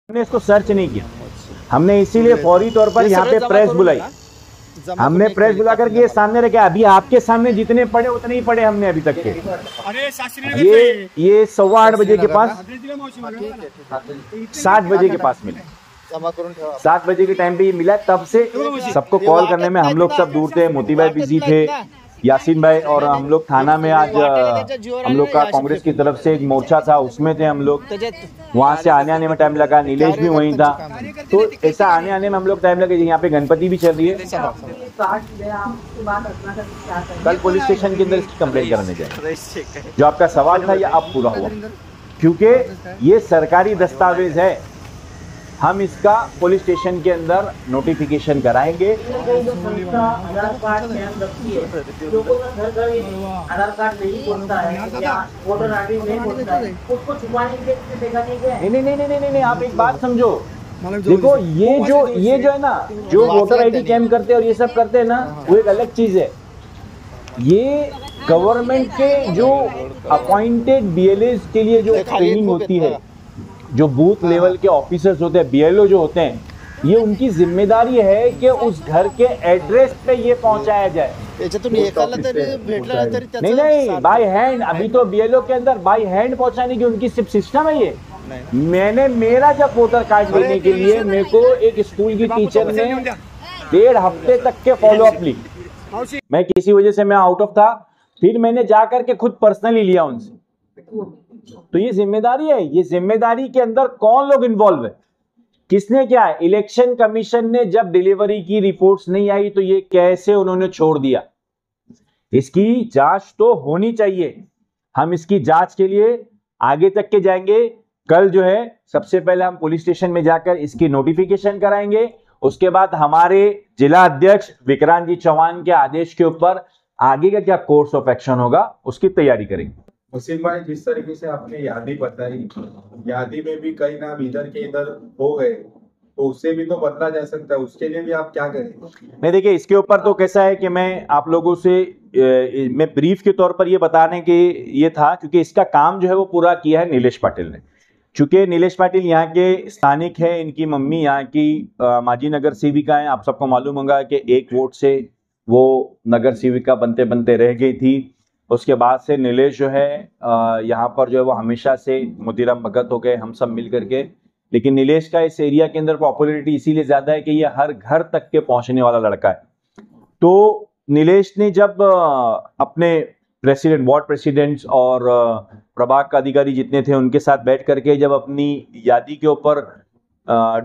हमने इसको सर्च नहीं किया, हमने इसीलिए फौरी तौर पर यहाँ पे प्रेस बुलाई। हमने प्रेस बुला करके ये सामने रखे, अभी आपके सामने जितने पड़े उतने ही पड़े हमने अभी तक के। ये 8:15 बजे के पास 7 बजे के पास मिले, 7 बजे के टाइम पे ये मिला। तब से सबको कॉल करने में हम लोग सब दूर थे, मोती भाई बिजी थे, यासीन भाई, और हम लोग थाना में आज हम लोग का कांग्रेस की तरफ से एक मोर्चा था, उसमें थे हम लोग। वहां से आने में टाइम लगा, नीलेश भी वहीं था, तो ऐसा आने में हम लोग टाइम लगे। यहाँ पे गणपति भी चल रही है। कल पुलिस स्टेशन के अंदर इसकी कंप्लेंट कराने जाए। जो आपका सवाल था ये अब पूरा हुआ, क्योंकि ये सरकारी दस्तावेज है। हम इसका पुलिस स्टेशन के अंदर नोटिफिकेशन कराएंगे। आधार कार्ड नहीं बोलता है या वोटर आईडी नहीं बोलता है, उसको छुपाने के लिए देखा नहीं, आप एक बात समझो। देखो ये जो है ना, जो वोटर आईडी कैम्प करते हैं और ये सब करते हैं ना, वो एक अलग चीज है। ये गवर्नमेंट के जो अपॉइंटेड बीएलएस के लिए जो ट्रेनिंग होती है, जो बूथ लेवल के ऑफिसर्स होते हैं, बीएलओ जो होते हैं, ये उनकी जिम्मेदारी है कि उस घर के एड्रेस पे ये पहुंचाया जाए। नहीं, बाय हैंड। अभी तो बीएलओ के अंदर बाय हैंड पहुंचाने की उनकी सिर्फ सिस्टम है ये। मेरा जब वोटर कार्ड लेने के लिए मेरे को एक स्कूल की टीचर ने 1.5 हफ्ते तक के फॉलोअप ली। मैं किसी वजह से मैं आउट ऑफ था, फिर मैंने जा करके खुद पर्सनली लिया उनसे। तो ये जिम्मेदारी है। ये जिम्मेदारी के अंदर कौन लोग इन्वॉल्व है, किसने क्या है? इलेक्शन कमीशन ने जब डिलीवरी की रिपोर्ट्स नहीं आई तो ये कैसे उन्होंने छोड़ दिया? इसकी जांच तो होनी चाहिए। हम इसकी जांच के लिए आगे तक के जाएंगे। कल जो है सबसे पहले हम पुलिस स्टेशन में जाकर इसकी नोटिफिकेशन कराएंगे। उसके बाद हमारे जिला अध्यक्ष विक्रांत जी चौहान के आदेश के ऊपर आगे का क्या कोर्स ऑफ एक्शन होगा उसकी तैयारी करेंगे। मुसीम भाई, जिस तरीके से आपने यादी बताई, यादी में भी कई नाम इधर के इधर हो गए, तो उससे भी तो बदला जा सकता है। उसके लिए भी आप क्या करेंगे? नहीं, देखिए, इसके ऊपर तो कैसा है कि मैं आप लोगों से मैं ब्रीफ के तौर पर ये बताने के ये था, क्योंकि इसका काम जो है वो पूरा किया है नीलेश पाटिल ने। चूंकि नीलेश पाटिल यहाँ के स्थानिक है, इनकी मम्मी यहाँ की माजी नगर सेविका है। आप सबको मालूम होगा कि 1 वोट से वो नगर सेविका बनते बनते रह गई थी। उसके बाद से नीलेश जो है यहाँ पर जो है वो हमेशा से मोतीराम भगत हो गए, हम सब मिल करके। लेकिन नीलेश का इस एरिया के अंदर पॉपुलैरिटी इसीलिए ज्यादा है कि ये हर घर तक के पहुंचने वाला लड़का है। तो नीलेश ने जब अपने प्रेसिडेंट, वार्ड प्रेसिडेंट्स और प्रभाग का अधिकारी जितने थे उनके साथ बैठ करके जब अपनी यादी के ऊपर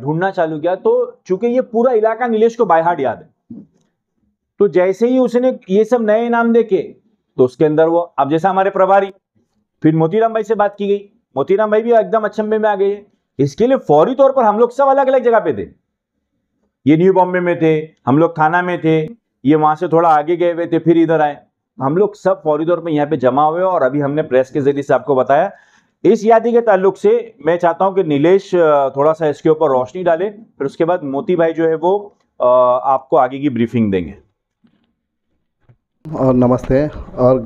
ढूंढना चालू किया, तो चूंकि ये पूरा इलाका नीलेश को बाय हार्ट याद है, तो जैसे ही उसने ये सब नए नाम देखे तो उसके अंदर वो, अब जैसा हमारे प्रभारी, फिर मोतीराम भाई से बात की गई, मोतीराम भाई भी एकदम अचंभे में आ गए। इसके लिए फौरी तौर पर हम लोग सब अलग अलग जगह पे थे। ये न्यू बॉम्बे में थे, हम लोग थाना में थे, ये वहां से थोड़ा आगे गए हुए थे, फिर इधर आए। हम लोग सब फौरी तौर पर यहाँ पे जमा हुए और अभी हमने प्रेस के जरिए से आपको बताया। इस यादी के ताल्लुक से मैं चाहता हूं कि नीलेश थोड़ा सा इसके ऊपर रोशनी डाले, फिर उसके बाद मोती भाई जो है वो आपको आगे की ब्रीफिंग देंगे। और नमस्ते। और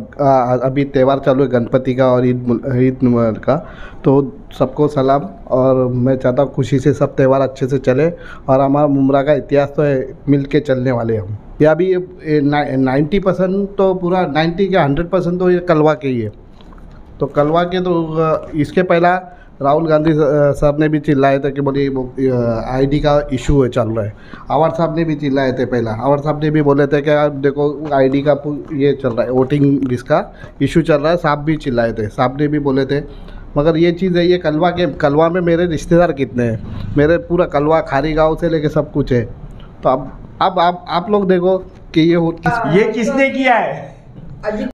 अभी त्यौहार चालू है गणपति का और ईद मुबारक का, तो सबको सलाम। और मैं चाहता हूँ खुशी से सब त्यौहार अच्छे से चले, और हमारा मुमरा का इतिहास तो है, मिल के चलने वाले हम। या अभी 90% तो पूरा 90 या 100% तो ये कलवा के ही है। तो कलवा के तो इसके पहला राहुल गांधी सर ने भी चिल्लाए थे कि बोलिए आईडी का इशू है चल रहा है। अवर साहब ने भी चिल्लाए थे पहला। अवर साहब ने भी बोले थे कि आप देखो आईडी का ये चल रहा है, वोटिंग लिस्ट का इशू चल रहा है। साहब भी चिल्लाए थे, साहब ने भी बोले थे। मगर ये चीज़ है, ये कलवा में मेरे रिश्तेदार कितने हैं, मेरे पूरा कलवा खारी गाँव से लेके सब कुछ है। तो अब आप लोग देखो कि ये किसने किया है।